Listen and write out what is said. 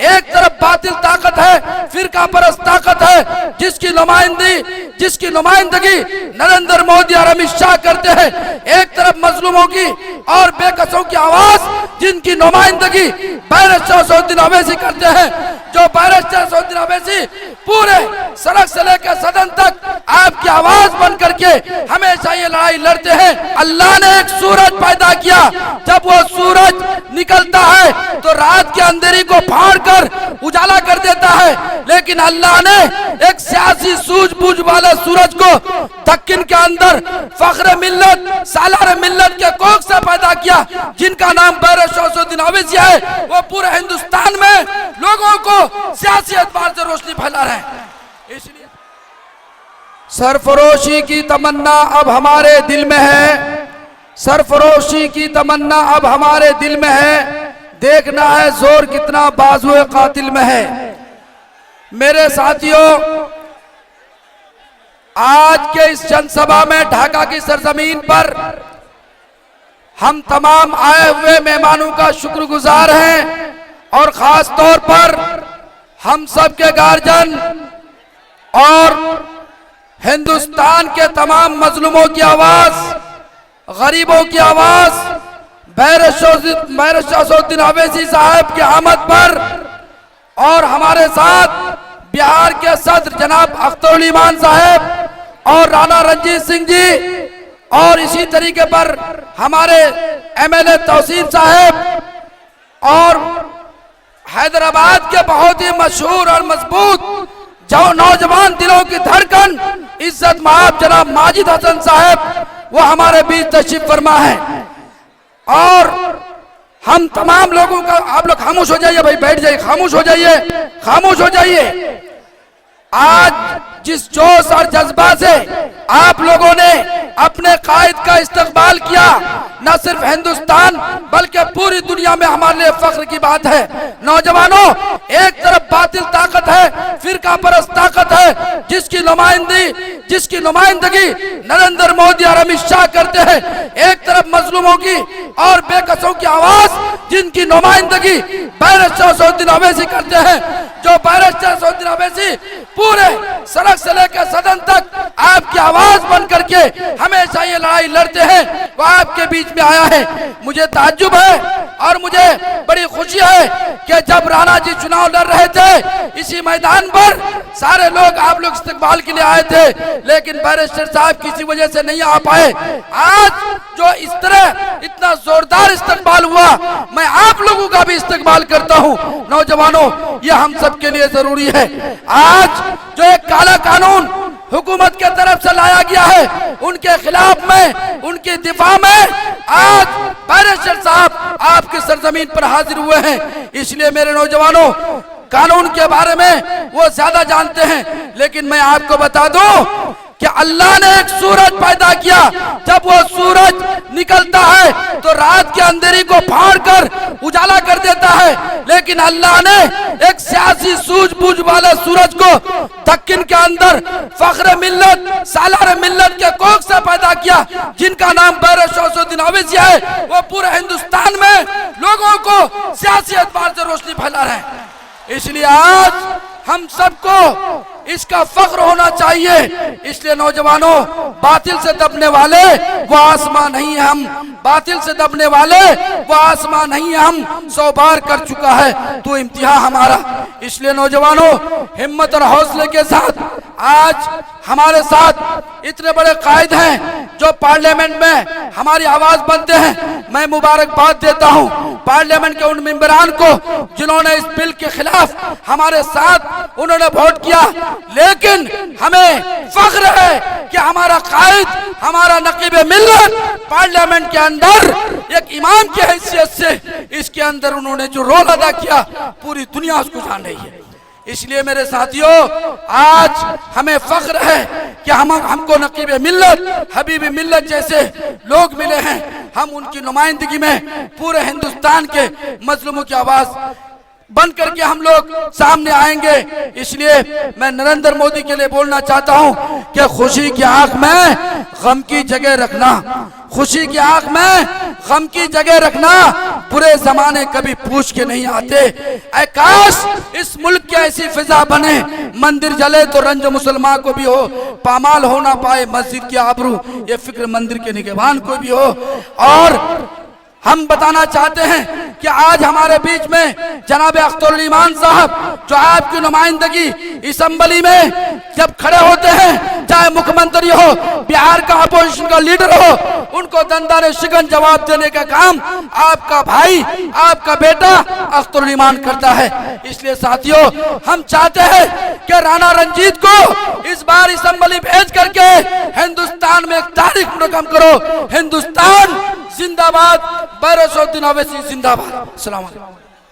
एक तरफ बातिल ताकत है, फिरका परस्त ताकत है, जिसकी नुमाइंदगी नरेंद्र मोदी और अमित शाह करते हैं। एक तरफ मजलूमों की और बेकसों की आवाज, जिनकी नुमाइंदगी बैरिस्टर असदुद्दीन ओवैसी करते हैं। जो बैरिस्टर असदुद्दीन ओवैसी पूरे सड़क से लेकर सदन तक आपकी आवाज बन करके हमेशा ये लड़ाई लड़ते हैं। अल्लाह ने एक सूरज पैदा किया, जब वो सूरज निकलता है तो रात के अंधेरी को फाड़ कर उजाला कर देता है, लेकिन अल्लाह ने एक सियासी सूझबूझ वाले सूरज को दक्कन के अंदर फख्र मिल्लत, सालार मिल्लत के कोख से पैदा किया, जिनका नाम बैरिस्टर असदुद्दीन ओवैसी है। वो पूरे हिंदुस्तान में लोगों को सियासी एतबार से रोशनी फैला रहे हैं। इसलिए सरफरोशी की तमन्ना अब हमारे दिल में है, सरफरोशी की तमन्ना अब हमारे दिल में है, देखना है जोर कितना बाजुए कातिल में है। मेरे साथियों, आज के इस जनसभा में ढाका की सरजमीन पर हम तमाम आए हुए मेहमानों का शुक्रगुजार हैं, और खास तौर पर हम सब के गार्जियन और हिंदुस्तान के तमाम मजलूमों की आवाज, गरीबों की आवाज बैरिस्टर असदुद्दीन ओवैसी साहब के आमद पर, और हमारे साथ बिहार के सदर जनाब अख्तरुल ईमान साहब और राणा रणजीत सिंह जी, और इसी तरीके पर हमारे एमएलए तौसीफ साहब, और हैदराबाद के बहुत ही मशहूर और मजबूत जो नौजवान दिलों की धड़कन इज्जत माब जनाब माजिद हसन साहब, वो हमारे बीच तशरीफ फरमा है। और हम तमाम लोगों का, आप लोग खामोश हो जाइए भाई, बैठ जाइए, खामोश हो जाइए, खामोश हो जाइए। आज जिस जोश और जज्बा से आप लोगों ने अपने कायद का इस्तकबाल किया, न सिर्फ हिंदुस्तान बल्कि पूरी दुनिया में हमारे लिए फख्र की बात है। नौजवानों, एक तरफ बातिल ताकत है, फिरका परस्त ताकत है, जिसकी नुमाइंदगी नरेंद्र मोदी और अमित शाह करते हैं। एक तरफ मजलूमों की और बेकसों की आवाज, जिनकी नुमाइंदगी बैरिस्टर असदुद्दीन ओवैसी करते हैं। जो बैरिस्टर असदुद्दीन ओवैसी पूरे सड़क से लेकर सदन तक आपकी आवाज बन करके हमेशा ये लड़ाई लड़ते हैं, वो आपके बीच में आया है। मुझे ताज्जुब है और मुझे बड़ी खुशी है कि जब राणा जी चुनाव लड़ रहे थे, इसी मैदान पर सारे लोग, आप लोग इस्तकबाल के लिए आए थे, लेकिन बैरिस्टर साहब किसी वजह से नहीं आ पाए। आज जो इस तरह इतना जोरदार इस्तकबाल हुआ, मैं आप लोगों का भी इस्तकबाल करता हूं। नौजवानों, ये हम सब के लिए जरूरी है। आज जो एक काला कानून हुकूमत के तरफ से लाया गया है, उनके खिलाफ में, उनके दिफा में आज बैरिस्टर साहब आपकी सरजमीन पर हाजिर हुए हैं। इसलिए मेरे नौजवानों, कानून के बारे में वो ज्यादा जानते हैं, लेकिन मैं आपको बता दूं कि अल्लाह ने एक सूरज पैदा किया, जब वो सूरज निकलता है तो रात के अंधेरी को फाड़ कर उजाला कर देता है, लेकिन अल्लाह ने एक सियासी सूझबूझ वाले सूरज को दक्कन के अंदर फख्र मिल्लत, सालार मिल्लत के कोख से पैदा किया, जिनका नाम बैरिस्टर असदुद्दीन ओवैसी है। वो पूरे हिंदुस्तान में लोगों को सियासी एतबार से रोशनी फैला रहे हैं। इसलिए आज हम सबको इसका फख्र होना चाहिए। इसलिए नौजवानों, बातिल से दबने वाले वो आसमां नहीं है, हम बातिल से दबने वाले वो आसमां नहीं है, हम 100 बार कर चुका है तो इम्तिहान हमारा। इसलिए नौजवानों, हिम्मत और हौसले के साथ आज हमारे साथ इतने बड़े कायद हैं जो पार्लियामेंट में हमारी आवाज बनते हैं। मैं मुबारकबाद देता हूं पार्लियामेंट के उन मेंबरान को जिन्होंने इस बिल के खिलाफ हमारे साथ उन्होंने वोट किया, लेकिन हमें फख्र है कि हमारा कायद, हमारा नकीब मिल्लत पार्लियामेंट के अंदर एक इमाम की हैसियत से इसके अंदर उन्होंने जो रोल अदा किया, पूरी दुनिया उसको जान रही है। इसलिए मेरे साथियों, आज हमें फख्र है कि हमको नकीब मिल्लत, हबीब मिल्लत जैसे लोग मिले हैं। हम उनकी नुमाइंदगी में पूरे हिंदुस्तान के मजलूमों की आवाज बन करके हम लोग सामने आएंगे। इसलिए मैं नरेंद्र मोदी के लिए बोलना चाहता हूं कि खुशी की आंख में गम की जगह रखना, खुशी की आंख में गम की जगह रखना, बुरे जमाने कभी पूछ के नहीं आते। ऐ काश इस मुल्क की ऐसी फिजा बने, मंदिर जले तो रंज मुसलमान को भी हो, पामाल हो ना पाए मस्जिद की आबरू, ये फिक्र मंदिर के निगहबान को भी हो। और हम बताना चाहते हैं कि आज हमारे बीच में जनाब अख्तरुल ईमान साहब, जो आपकी नुमाइंदगी असेंबली में जब खड़े होते हैं, चाहे मुख्यमंत्री हो, बिहार का अपोजिशन का लीडर हो, उनको दंदारे शिकन जवाब देने का काम आपका भाई, आपका बेटा अख्तरुल ईमान करता है। इसलिए साथियों, हम चाहते हैं कि राणा रंजीत को इस बार असेंबली भेज करके हिंदुस्तान में एक तारीख रकम करो। हिंदुस्तान जिंदाबाद, बैरसउद्दीन ओवैसी जिंदाबाद। अस्सलाम वालेकुम।